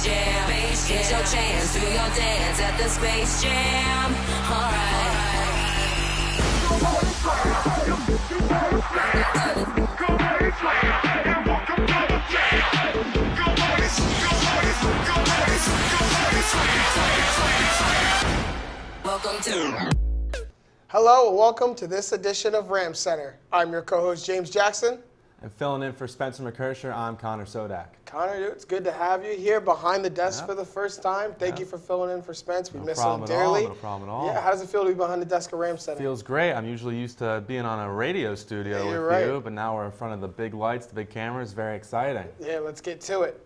Space Jam. Here's your chance, do your dance at the Space Jam. Alright. Welcome to... Hello and welcome to this edition of RamCenter. I'm your co-host James Jackson. And filling in for Spencer McKersher, I'm Connor Sodak. Connor, it's good to have you here behind the desk for the first time. Thank you for filling in for Spence. We miss him dearly. No problem at all. Yeah, how does it feel to be behind the desk of RamCenter? Feels great. I'm usually used to being on a radio studio with you, but now we're in front of the big lights, the big cameras. Very exciting. Yeah, let's get to it.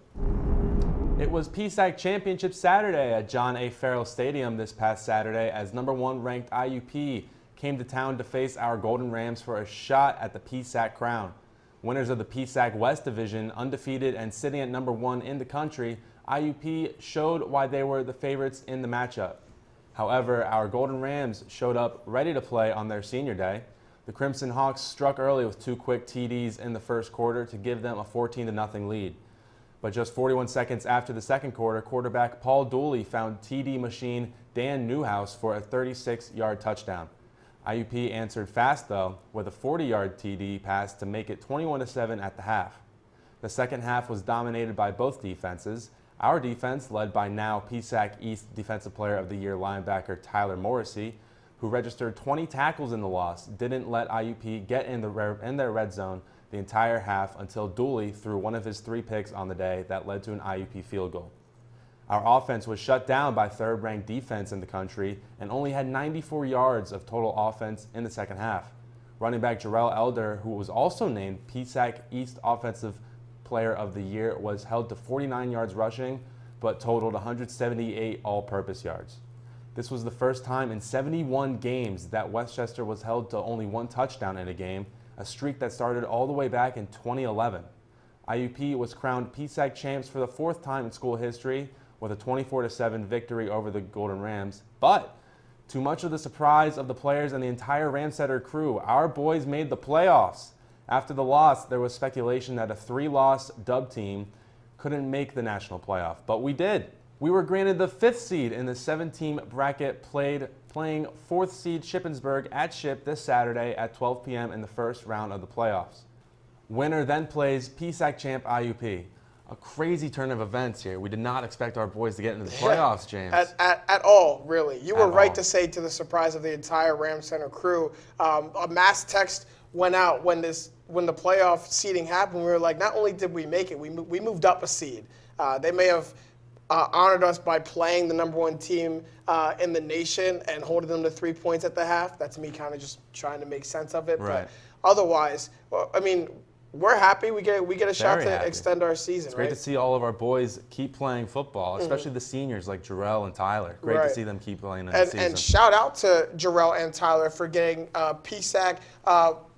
It was PSAC Championship Saturday at John A. Farrell Stadium this past Saturday as #1 ranked IUP came to town to face our Golden Rams for a shot at the PSAC crown. Winners of the PSAC West Division, undefeated and sitting at #1 in the country, IUP showed why they were the favorites in the matchup. However, our Golden Rams showed up ready to play on their senior day. The Crimson Hawks struck early with 2 quick TDs in the first quarter to give them a 14-0 lead. But just 41 seconds after the second quarter, quarterback Paul Dooley found TD machine Dan Newhouse for a 36-yard touchdown. IUP answered fast, though, with a 40-yard TD pass to make it 21-7 at the half. The second half was dominated by both defenses. Our defense, led by now PSAC East Defensive Player of the Year linebacker Tyler Morrissey, who registered 20 tackles in the loss, didn't let IUP get in their red zone the entire half until Dooley threw one of his 3 picks on the day that led to an IUP field goal. Our offense was shut down by third-ranked defense in the country and only had 94 yards of total offense in the second half. Running back Jarrell Elder, who was also named PSAC East Offensive Player of the Year, was held to 49 yards rushing, but totaled 178 all-purpose yards. This was the first time in 71 games that Westchester was held to only 1 touchdown in a game, a streak that started all the way back in 2011. IUP was crowned PSAC champs for the 4th time in school history, with a 24-7 victory over the Golden Rams. But to much of the surprise of the players and the entire RamCenter crew, our boys made the playoffs. After the loss, there was speculation that a 3-loss dub team couldn't make the national playoff, but we did. We were granted the 5th seed in the 7-team bracket, playing 4th seed Shippensburg at Ship this Saturday at 12 p.m. in the first round of the playoffs. Winner then plays PSAC champ IUP. A crazy turn of events here. We did not expect our boys to get into the playoffs, James. At all, really. You were right to say, to the surprise of the entire RamCenter crew, a mass text went out when the playoff seeding happened. We were like, not only did we make it, we moved up a seed. They may have honored us by playing the #1 team in the nation and holding them to 3 points at the half. That's me kind of just trying to make sense of it. Right. But otherwise, well, I mean, we're happy. We get a shot to extend our season. It's great to see all of our boys keep playing football, especially the seniors like Jarrell and Tyler. Great to see them keep playing in the season. And shout out to Jarrell and Tyler for getting PSAC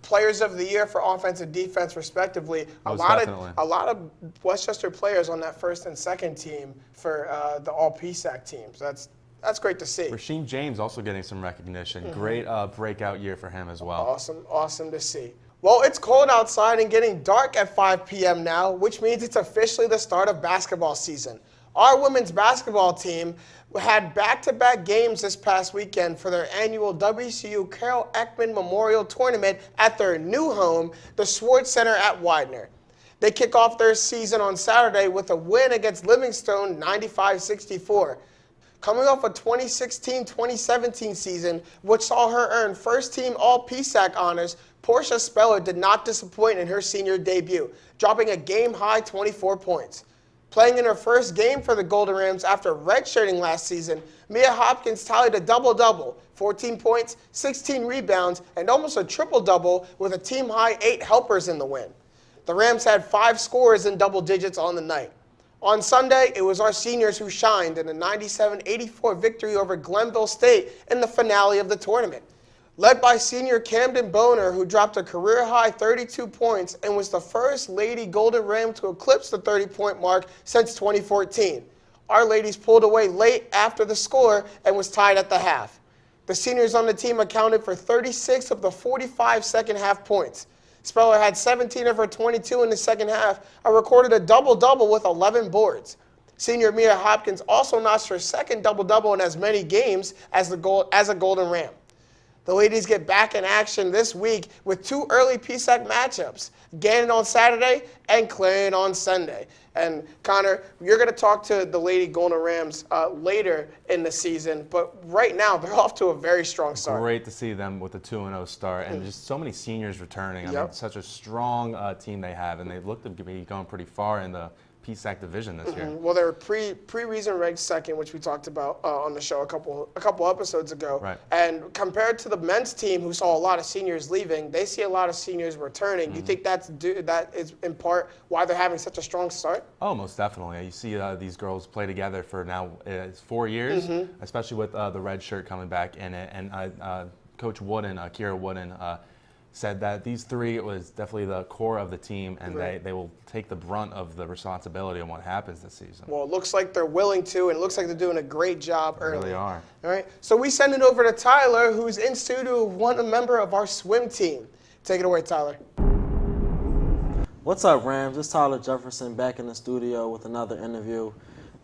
Players of the Year for offense and defense, respectively. A lot of Westchester players on that 1st and 2nd team for the all PSAC teams. That's great to see. Rasheem James also getting some recognition. Great breakout year for him as well. Awesome to see. Well, it's cold outside and getting dark at 5 p.m. now, which means it's officially the start of basketball season. Our women's basketball team had back-to-back games this past weekend for their annual WCU Carol Ekman Memorial Tournament at their new home, the Schwartz Center at Widener. They kick off their season on Saturday with a win against Livingstone, 95-64. Coming off a 2016-2017 season, which saw her earn first-team All-PSAC honors, Portia Speller did not disappoint in her senior debut, dropping a game-high 24 points. Playing in her first game for the Golden Rams after redshirting last season, Mia Hopkins tallied a double-double, 14 points, 16 rebounds, and almost a triple-double with a team-high 8 helpers in the win. The Rams had 5 scorers in double digits on the night. On Sunday, it was our seniors who shined in a 97-84 victory over Glenville State in the finale of the tournament. Led by senior Camden Boner, who dropped a career-high 32 points and was the first Lady Golden Ram to eclipse the 30-point mark since 2014. Our ladies pulled away late after the score and was tied at the half. The seniors on the team accounted for 36 of the 45 second-half points. Speller had 17 of her 22 in the second half and recorded a double-double with 11 boards. Senior Mia Hopkins also notched her second double-double in as many games as a Golden Ram. The ladies get back in action this week with 2 early PSAC matchups, Gannon on Saturday and Clarion on Sunday. And Connor, you're going to talk to the Lady Golden Rams later in the season, but right now they're off to a very strong start. Great to see them with a 2-0 start, and just so many seniors returning. I mean, such a strong team they have, and they look to be going pretty far in the PSAC division this year. Well, they were pre-reason ranked second, which we talked about on the show a couple episodes ago. Right. And compared to the men's team, who saw a lot of seniors leaving, they see a lot of seniors returning. Do you think that is in part why they're having such a strong start? Oh, most definitely. You see these girls play together for now 4 years, especially with the red shirt coming back in it. And Coach Wooden, Kira Wooden, said that these 3 was definitely the core of the team, and they will take the brunt of the responsibility on what happens this season. Well, it looks like they're willing to, and it looks like they're doing a great job early. They really are. All right, so we send it over to Tyler, who's in studio with a member of our swim team. Take it away, Tyler. What's up, Rams? It's Tyler Jefferson back in the studio with another interview.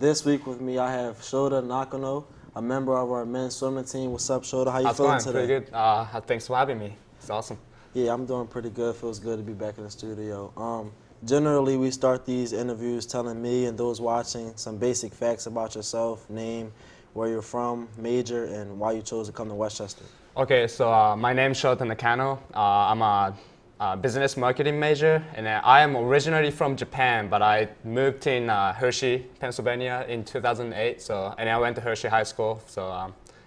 This week with me, I have Soda Nakano, a member of our men's swimming team. What's up, Soda? How you feeling today? Pretty good. Thanks for having me. It's awesome. Yeah, I'm doing pretty good. Feels good to be back in the studio. Generally, we start these interviews telling me and those watching some basic facts about yourself, name, where you're from, major, and why you chose to come to Westchester. Okay, so my name's Shota Nakano. I'm a business marketing major, and I am originally from Japan, but I moved in Hershey, Pennsylvania in 2008. And I went to Hershey High School.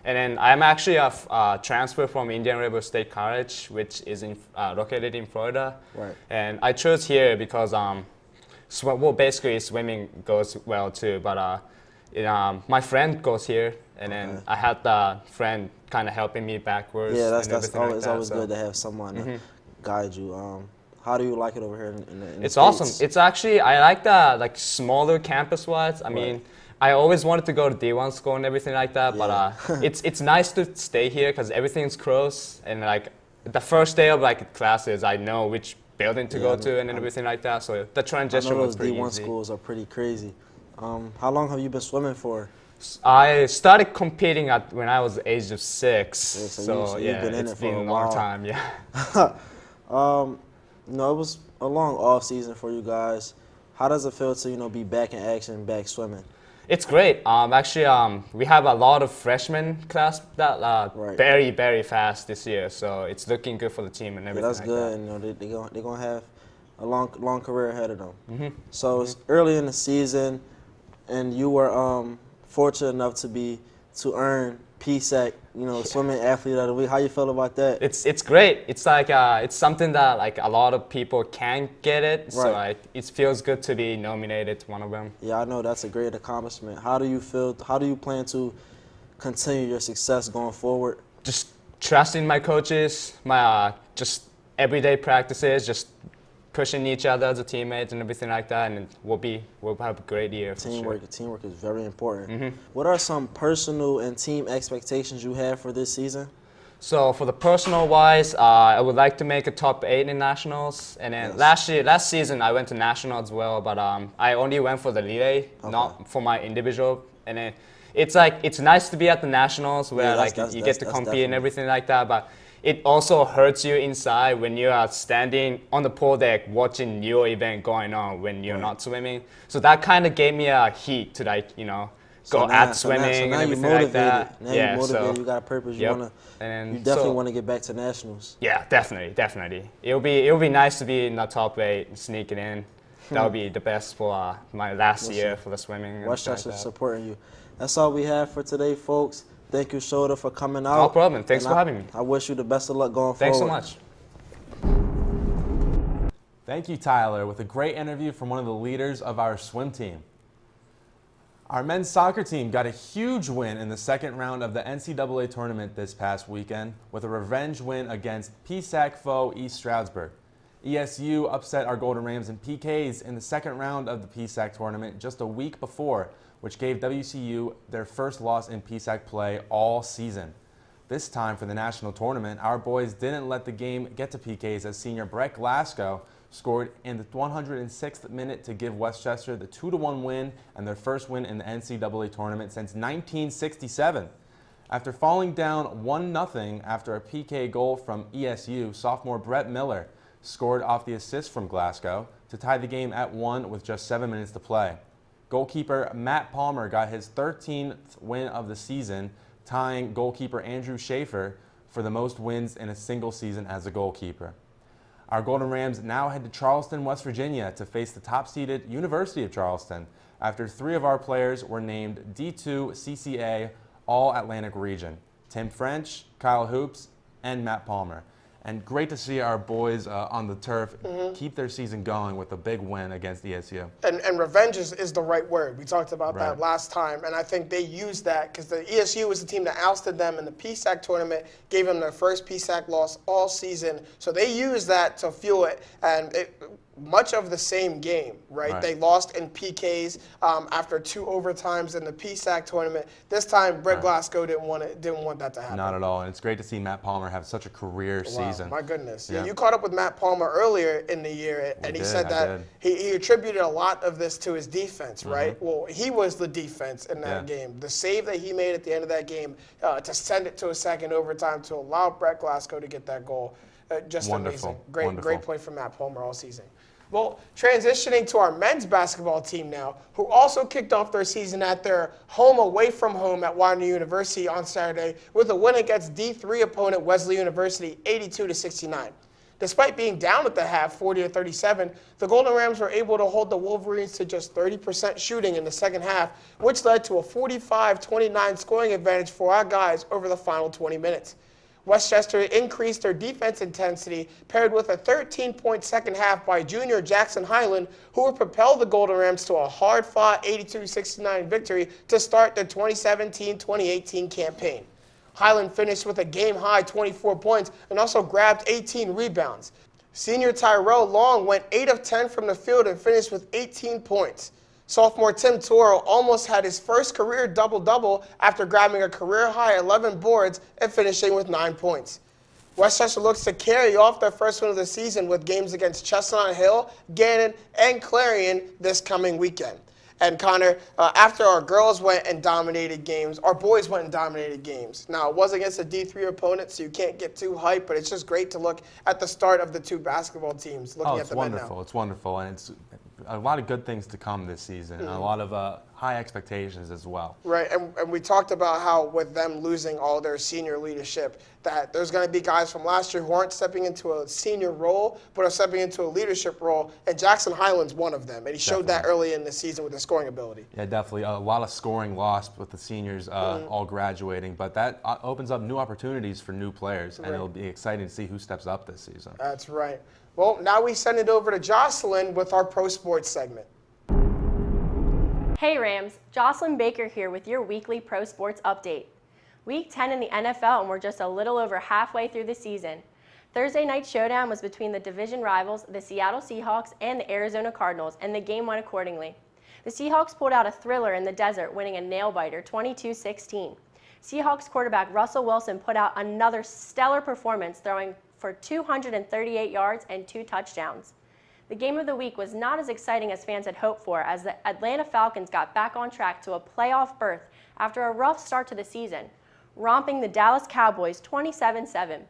And then I'm actually a transfer from Indian River State College, which is located in Florida. Right. And I chose here because, basically swimming goes well too. But my friend goes here, and then I had the friend kind of helping me backwards. Yeah, that's always always good to have someone to guide you. How do you like it over here in the It's States? awesome. It's actually, I like the smaller campus-wise. I mean, I always wanted to go to D1 school and everything like that, but it's nice to stay here because everything's close. And the first day of classes, I know which building to go to and everything like that. So the transition was pretty D1 easy. schools are pretty crazy. How long have you been swimming for? I started competing when I was the age of 6. So you've been in it's it for been a a long while. time. Yeah. No, it was a long off season for you guys. How does it feel to be back in action, back swimming? It's great. Actually, we have a lot of freshman class that very, very fast this year. So it's looking good for the team and everything. Yeah, that's good. That. And they're gonna have a long career ahead of them. So it's early in the season, and you were fortunate enough to earn PSAC, swimming athlete of the week. How you feel about that? It's great. It's it's something that a lot of people can't get it. Right. So it feels good to be nominated to one of them. Yeah, I know that's a great accomplishment. How do you feel? How do you plan to continue your success going forward? Just trusting my coaches, my just everyday practices, just pushing each other as a teammates and everything like that, and we'll have a great year. Teamwork is very important. What are some personal and team expectations you have for this season? So for the personal wise, I would like to make a top 8 in nationals, and then last season I went to national as well, but I only went for the relay, not for my individual. And then it's nice to be at the nationals where you get to compete and everything like that, but it also hurts you inside when you are standing on the pool deck watching your event going on when you're not swimming. So that kind of gave me a heat to go at swimming and everything like that. Now you're motivated. You got a purpose. You definitely want to get back to nationals. Yeah, definitely. It'll be nice to be in the top 8, sneak it in. That would be the best for my last year for the swimming. Westchester supporting you. That's all we have for today, folks. Thank you, Soda, for coming out. No problem. Thanks for having me. I wish you the best of luck going Thanks forward. so much. Thank you, Tyler, with a great interview from one of the leaders of our swim team. Our men's soccer team got a huge win in the second round of the NCAA tournament this past weekend with a revenge win against PSAC foe East Stroudsburg. ESU upset our Golden Rams in PKs in the second round of the PSAC tournament just a week before, which gave WCU their first loss in PSAC play all season. This time for the national tournament, our boys didn't let the game get to PKs as senior Brett Glasgow scored in the 106th minute to give Westchester the 2-1 win and their first win in the NCAA tournament since 1967. After falling down 1-0 after a PK goal from ESU, sophomore Brett Miller scored off the assist from Glasgow to tie the game at 1 with just 7 minutes to play. Goalkeeper Matt Palmer got his 13th win of the season, tying goalkeeper Andrew Schaefer for the most wins in a single season as a goalkeeper. Our Golden Rams now head to Charleston, West Virginia to face the top-seeded University of Charleston after 3 of our players were named D2 CCA All-Atlantic Region: Tim French, Kyle Hoops, and Matt Palmer. And great to see our boys on the turf keep their season going with a big win against ESU. And revenge is the right word. We talked about that last time, and I think they used that because the ESU was the team that ousted them in the PSAC tournament, gave them their first PSAC loss all season. So they used that to fuel it, and much of the same game, right? They lost in PKs after 2 overtimes in the PSAC tournament. This time, Brett Glasgow didn't want that to happen. Not at all, and it's great to see Matt Palmer have such a career season. My goodness. Yeah, you caught up with Matt Palmer earlier in the year, and he said that he attributed a lot of this to his defense, right? Well, he was the defense in that game. The save that he made at the end of that game to send it to a second overtime to allow Brett Glasgow to get that goal, just amazing. Great play from Matt Palmer all season. Well, transitioning to our men's basketball team now, who also kicked off their season at their home away from home at Widener University on Saturday with a win against D3 opponent Wesley University, 82-69. Despite being down at the half, 40-37, the Golden Rams were able to hold the Wolverines to just 30% shooting in the second half, which led to a 45-29 scoring advantage for our guys over the final 20 minutes. Westchester increased their defense intensity, paired with a 13-point second half by junior Jackson Highland, who would propel the Golden Rams to a hard-fought 82-69 victory to start their 2017-2018 campaign. Highland finished with a game-high 24 points and also grabbed 18 rebounds. Senior Tyrell Long went 8 of 10 from the field and finished with 18 points. Sophomore Tim Toro almost had his first career double-double after grabbing a career-high 11 boards and finishing with 9 points. Westchester looks to carry off their first win of the season with games against Chestnut Hill, Gannon, and Clarion this coming weekend. And Connor, after our girls went and dominated games, our boys went and dominated games. Now, it was against a D3 opponent, so you can't get too hyped, but it's just great to look at the start of the 2 basketball teams. Looking at the men now. It's wonderful, and it's a lot of good things to come this season, and a lot of high expectations as well. Right, and we talked about how with them losing all their senior leadership, that there's going to be guys from last year who aren't stepping into a senior role, but are stepping into a leadership role, and Jackson Highland's one of them, and he showed that early in the season with his scoring ability. Yeah, definitely. A lot of scoring lost with the seniors all graduating, but that opens up new opportunities for new players, and it'll be exciting to see who steps up this season. That's right. Well, now we send it over to Jocelyn with our Pro Sports segment. Hey Rams, Jocelyn Baker here with your weekly Pro Sports update. Week 10 in the NFL, and we're just a little over halfway through the season. Thursday night showdown was between the division rivals, the Seattle Seahawks and the Arizona Cardinals, and the game went accordingly. The Seahawks pulled out a thriller in the desert, winning a nail-biter 22-16. Seahawks quarterback Russell Wilson put out another stellar performance, throwing for 238 yards and 2 touchdowns. The game of the week was not as exciting as fans had hoped for, as the Atlanta Falcons got back on track to a playoff berth after a rough start to the season, romping the Dallas Cowboys 27-7.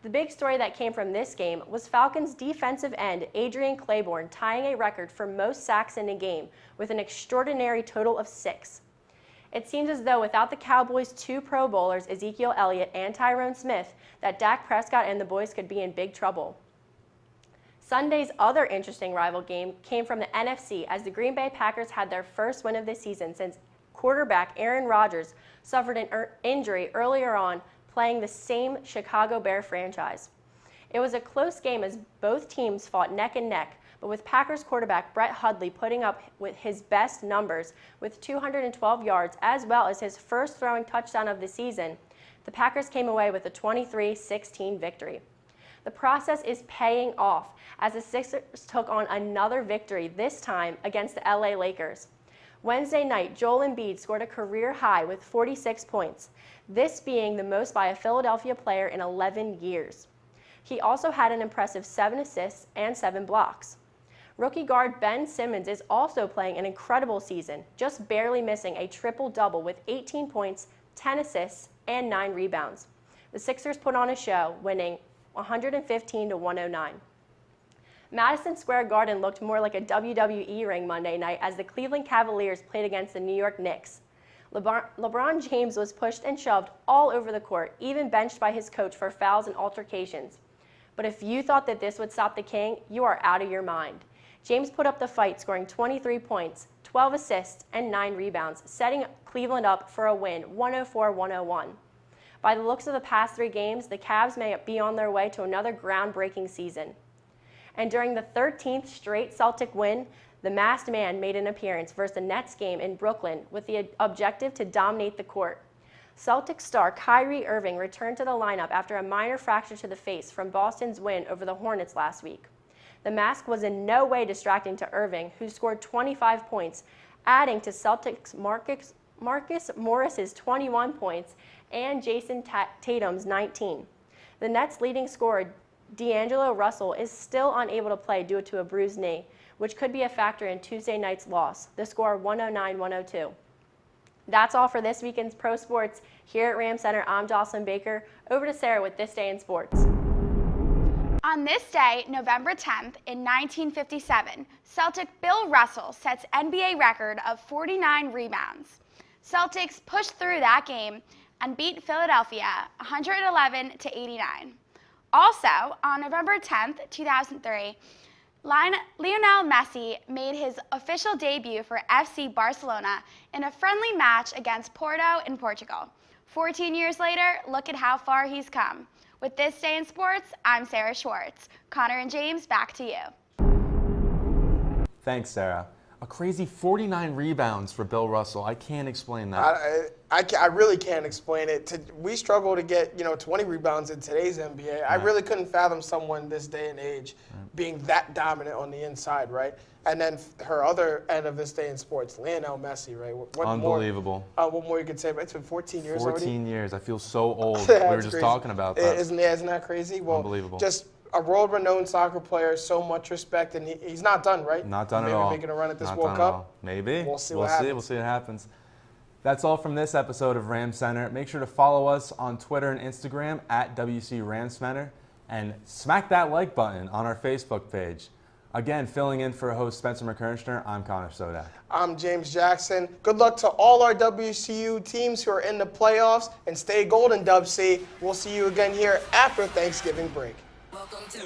The big story that came from this game was Falcons defensive end Adrian Claiborne tying a record for most sacks in a game with an extraordinary total of 6. It seems as though without the Cowboys' 2 Pro Bowlers, Ezekiel Elliott and Tyrone Smith, that Dak Prescott and the boys could be in big trouble. Sunday's other interesting rival game came from the NFC as the Green Bay Packers had their first win of the season since quarterback Aaron Rodgers suffered an injury earlier on playing the same Chicago Bear franchise. It was a close game as both teams fought neck and neck, but with Packers quarterback Brett Hundley putting up with his best numbers with 212 yards as well as his first throwing touchdown of the season, the Packers came away with a 23-16 victory. The process is paying off as the Sixers took on another victory, this time against the LA Lakers. Wednesday night, Joel Embiid scored a career high with 46 points, this being the most by a Philadelphia player in 11 years. He also had an impressive 7 assists and 7 blocks. Rookie guard Ben Simmons is also playing an incredible season, just barely missing a triple-double with 18 points, 10 assists, and 9 rebounds. The Sixers put on a show, winning 115-109. Madison Square Garden looked more like a WWE ring Monday night as the Cleveland Cavaliers played against the New York Knicks. LeBron James was pushed and shoved all over the court, even benched by his coach for fouls and altercations. But if you thought that this would stop the King, you are out of your mind. James put up the fight, scoring 23 points, 12 assists, and 9 rebounds, setting Cleveland up for a win, 104-101. By the looks of the past 3 games, the Cavs may be on their way to another groundbreaking season. And during the 13th straight Celtic win, the masked man made an appearance versus the Nets game in Brooklyn with the objective to dominate the court. Celtic star Kyrie Irving returned to the lineup after a minor fracture to the face from Boston's win over the Hornets last week. The mask was in no way distracting to Irving, who scored 25 points, adding to Celtics' Marcus Morris's 21 points and Jason Tatum's 19. The Nets' leading scorer, D'Angelo Russell, is still unable to play due to a bruised knee, which could be a factor in Tuesday night's loss. The score 109-102. That's all for this weekend's pro sports. Here at RamCenter, I'm Jocelyn Baker. Over to Sarah with This Day in Sports. On this day, November 10th, in 1957, Celtic Bill Russell sets NBA record of 49 rebounds. Celtics pushed through that game and beat Philadelphia 111-89. Also, on November 10th, 2003, Lionel Messi made his official debut for FC Barcelona in a friendly match against Porto in Portugal. 14 years later, look at how far he's come. With This Day in Sports, I'm Sarah Schwartz. Connor and James, back to you. Thanks, Sarah. A crazy 49 rebounds for Bill Russell. I can't explain that. I really can't explain it. We struggle to get 20 rebounds in today's NBA. I really couldn't fathom someone this day and age being that dominant on the inside, right? And then her other end of This Day in Sports, Lionel Messi, right? What Unbelievable. What more you could say? But it's been 14 years already. 14 years. I feel so old. We were just talking about that. Isn't that crazy? Well, Unbelievable. Just a world-renowned soccer player, so much respect, and he's not done, right? Not done at all. Maybe making a run at this Not World done Cup. at all. Maybe. We'll see what happens. We'll see what happens. That's all from this episode of RamCenter. Make sure to follow us on Twitter and Instagram at WC RamCenter, and smack that like button on our Facebook page. Again, filling in for host Spencer McKernstner, I'm Connor Sodak. I'm James Jackson. Good luck to all our WCU teams who are in the playoffs, and stay golden, Dub C. We'll see you again here after Thanksgiving break. Welcome to